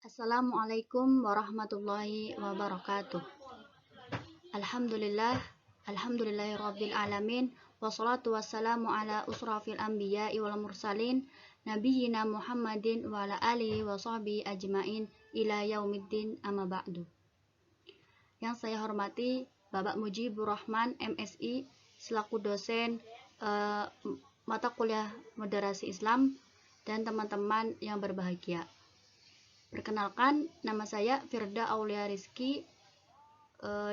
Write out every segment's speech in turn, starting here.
Assalamualaikum warahmatullahi wabarakatuh. Alhamdulillah, alhamdulillahirabbil alamin, wassalatu wassalamu ala usrafil anbiya'i wal mursalin, nabiyyina Muhammadin wa ala alihi wa sahbihi ajmain ila yaumiddin amma ba'du. Yang saya hormati Bapak Mujibur Rahman MSI selaku dosen mata kuliah Moderasi Islam dan teman-teman yang berbahagia. Perkenalkan, nama saya Firda Aulia Rizky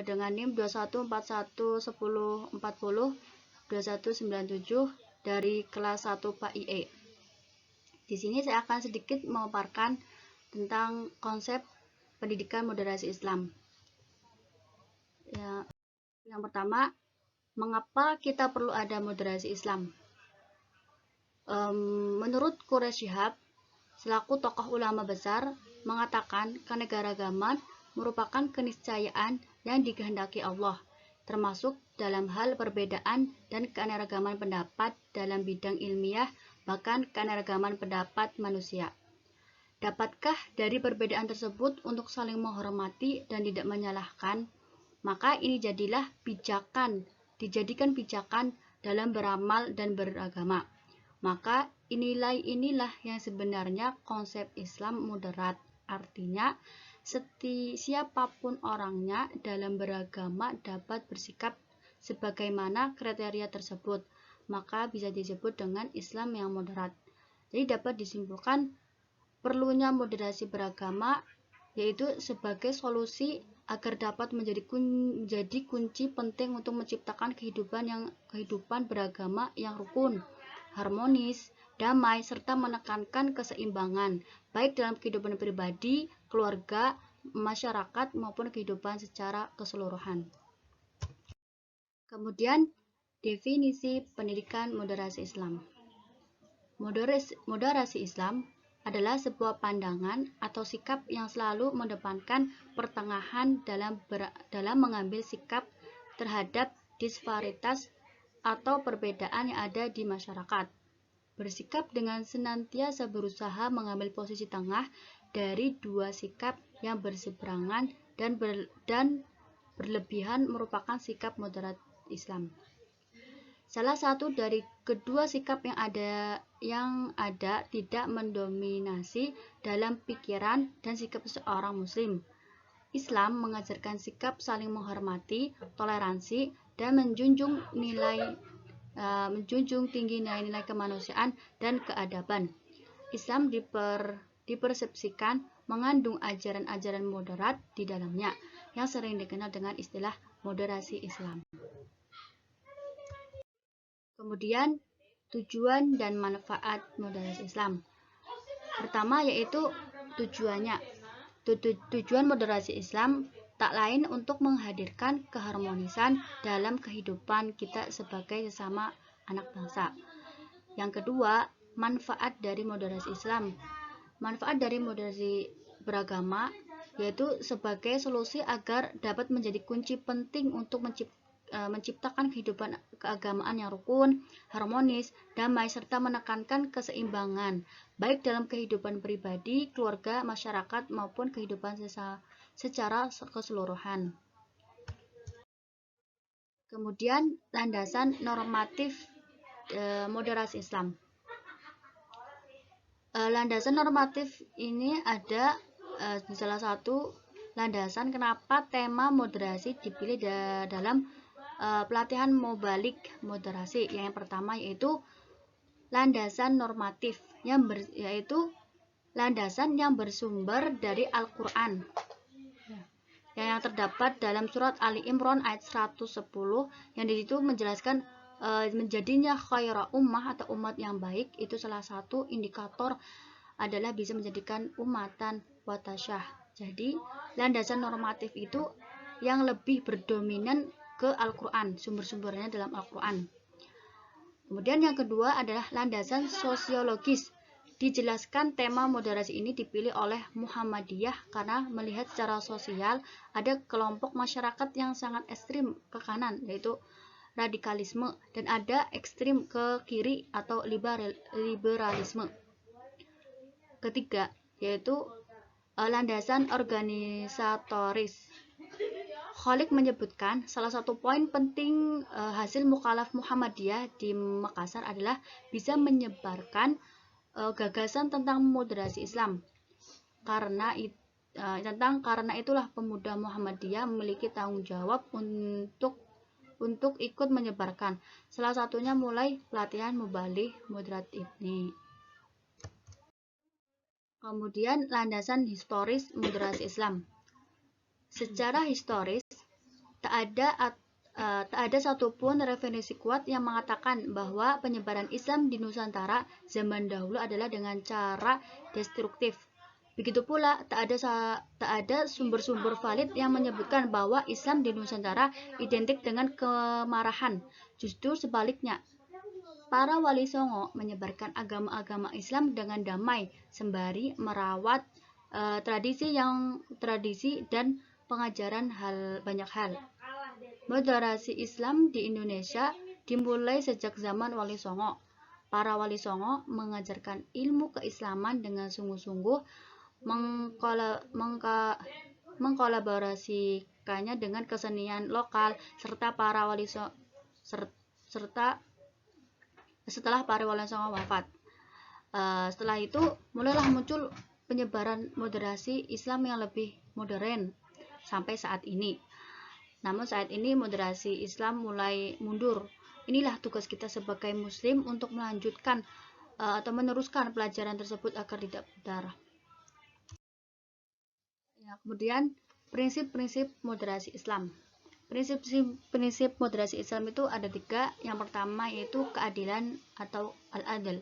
dengan NIM 214110402197 dari kelas 1 PAIE. Di sini saya akan sedikit memaparkan tentang konsep pendidikan moderasi Islam. Yang pertama, mengapa kita perlu ada moderasi Islam? Menurut Quraish Shihab, selaku tokoh ulama besar, mengatakan keanekaragaman merupakan keniscayaan yang dikehendaki Allah, termasuk dalam hal perbedaan dan keanekaragaman pendapat dalam bidang ilmiah, bahkan keanekaragaman pendapat manusia. Dapatkah dari perbedaan tersebut untuk saling menghormati dan tidak menyalahkan? Maka ini dijadikan pijakan dalam beramal dan beragama. Maka inilah yang sebenarnya konsep Islam moderat. Artinya, siapapun orangnya dalam beragama dapat bersikap sebagaimana kriteria tersebut, maka bisa disebut dengan Islam yang moderat. Jadi dapat disimpulkan perlunya moderasi beragama yaitu sebagai solusi agar dapat menjadi kunci penting untuk menciptakan kehidupan beragama yang rukun, harmonis, damai, serta menekankan keseimbangan, baik dalam kehidupan pribadi, keluarga, masyarakat, maupun kehidupan secara keseluruhan. Kemudian, definisi pendidikan moderasi Islam. Moderasi Islam adalah sebuah pandangan atau sikap yang selalu mengedepankan pertengahan dalam mengambil sikap terhadap disparitas atau perbedaan yang ada di masyarakat. Bersikap dengan senantiasa berusaha mengambil posisi tengah dari dua sikap yang berseberangan dan berlebihan merupakan sikap moderat Islam. Salah satu dari kedua sikap yang ada tidak mendominasi dalam pikiran dan sikap seorang muslim. Islam mengajarkan sikap saling menghormati, toleransi, dan menjunjung tinggi nilai-nilai kemanusiaan dan keadaban. Islam dipersepsikan mengandung ajaran-ajaran moderat di dalamnya, yang sering dikenal dengan istilah moderasi Islam. Kemudian, tujuan dan manfaat moderasi Islam. Pertama yaitu tujuannya. Tujuan moderasi Islam tak lain untuk menghadirkan keharmonisan dalam kehidupan kita sebagai sesama anak bangsa. Yang kedua, manfaat dari moderasi Islam. Manfaat dari moderasi beragama yaitu sebagai solusi agar dapat menjadi kunci penting untuk menciptakan kehidupan keagamaan yang rukun, harmonis, damai, serta menekankan keseimbangan, baik dalam kehidupan pribadi, keluarga, masyarakat, maupun kehidupan secara keseluruhan. Kemudian, landasan normatif moderasi Islam. Landasan normatif ini ada salah satu landasan kenapa tema moderasi dipilih dalam pelatihan Mubalik moderasi. Yang pertama yaitu landasan normatif yaitu landasan yang bersumber dari Al-Quran yang terdapat dalam surat Ali Imran ayat 110 yang di situ menjelaskan menjadinya khaira ummah atau umat yang baik itu salah satu indikator adalah bisa menjadikan umatan watasyah. Jadi landasan normatif itu yang lebih berdominan ke Al-Quran, sumber-sumbernya dalam Al-Quran. Kemudian yang kedua adalah landasan sosiologis. Dijelaskan tema moderasi ini dipilih oleh Muhammadiyah karena melihat secara sosial ada kelompok masyarakat yang sangat ekstrim ke kanan, yaitu radikalisme, dan ada ekstrim ke kiri atau liberalisme. Ketiga, yaitu Landasan organisatoris. Kholik menyebutkan salah satu poin penting hasil Mukhalaf Muhammadiyah di Makassar adalah bisa menyebarkan gagasan tentang moderasi Islam. Karena itulah pemuda Muhammadiyah memiliki tanggung jawab untuk ikut menyebarkan. Salah satunya mulai pelatihan mubaligh moderat ini. Kemudian landasan historis moderasi Islam. Secara historis, tak ada satupun referensi kuat yang mengatakan bahwa penyebaran Islam di Nusantara zaman dahulu adalah dengan cara destruktif. Begitu pula tak ada sumber-sumber valid yang menyebutkan bahwa Islam di Nusantara identik dengan kemarahan. Justru sebaliknya, para wali songo menyebarkan agama-agama Islam dengan damai sembari merawat tradisi dan pengajaran banyak hal. Moderasi Islam di Indonesia dimulai sejak zaman Wali Songo. Para Wali Songo mengajarkan ilmu keislaman dengan sungguh-sungguh, mengkolaborasikannya dengan kesenian lokal, serta setelah para Wali Songo wafat. Setelah itu mulailah muncul penyebaran moderasi Islam yang lebih modern sampai saat ini. Namun saat ini moderasi Islam mulai mundur. Inilah tugas kita sebagai muslim untuk melanjutkan atau meneruskan pelajaran tersebut agar tidak pudar. Ya, kemudian prinsip-prinsip moderasi Islam. Prinsip moderasi Islam itu ada 3. Yang pertama yaitu keadilan atau al-adl.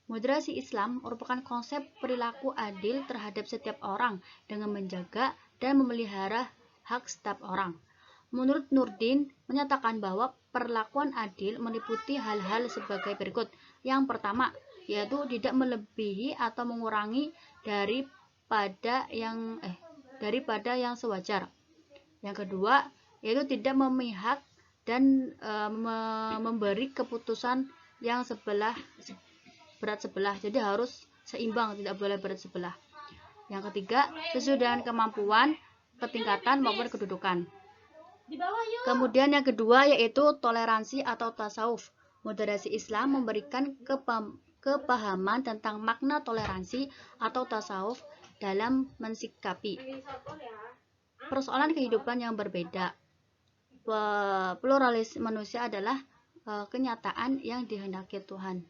Moderasi Islam merupakan konsep perilaku adil terhadap setiap orang dengan menjaga dan memelihara hak setiap orang. Menurut Nurdin, menyatakan bahwa perlakuan adil meliputi hal-hal sebagai berikut. Yang pertama, yaitu tidak melebihi atau mengurangi daripada yang sewajar. Yang kedua, yaitu tidak memihak dan memberi keputusan yang berat sebelah, jadi harus seimbang, tidak boleh berat sebelah. Yang ketiga, sesuai dengan kemampuan, ketingkatan maupun kedudukan. Kemudian yang kedua yaitu toleransi atau tasawuf. Moderasi Islam memberikan kepahaman tentang makna toleransi atau tasawuf dalam mensikapi persoalan kehidupan yang berbeda. Pluralis manusia adalah kenyataan yang dikehendaki Tuhan.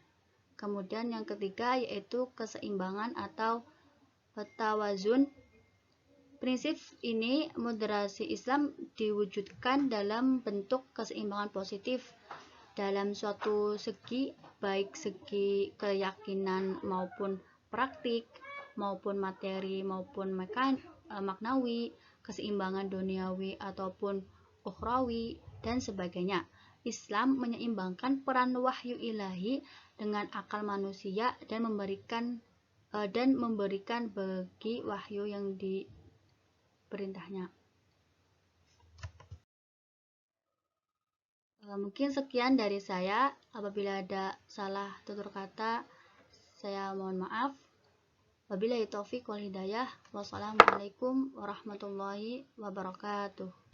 Kemudian yang ketiga yaitu keseimbangan atau tawazun. Prinsip ini moderasi Islam diwujudkan dalam bentuk keseimbangan positif dalam suatu segi, baik segi keyakinan maupun praktik, maupun materi maupun maknawi, keseimbangan duniawi ataupun ukhrawi, dan sebagainya. Islam menyeimbangkan peran wahyu ilahi dengan akal manusia dan memberikan bagi wahyu yang diperintahnya. Mungkin sekian dari saya. Apabila ada salah tutur kata, saya mohon maaf. Wabillahi taufiq wal hidayah. Wassalamualaikum warahmatullahi wabarakatuh.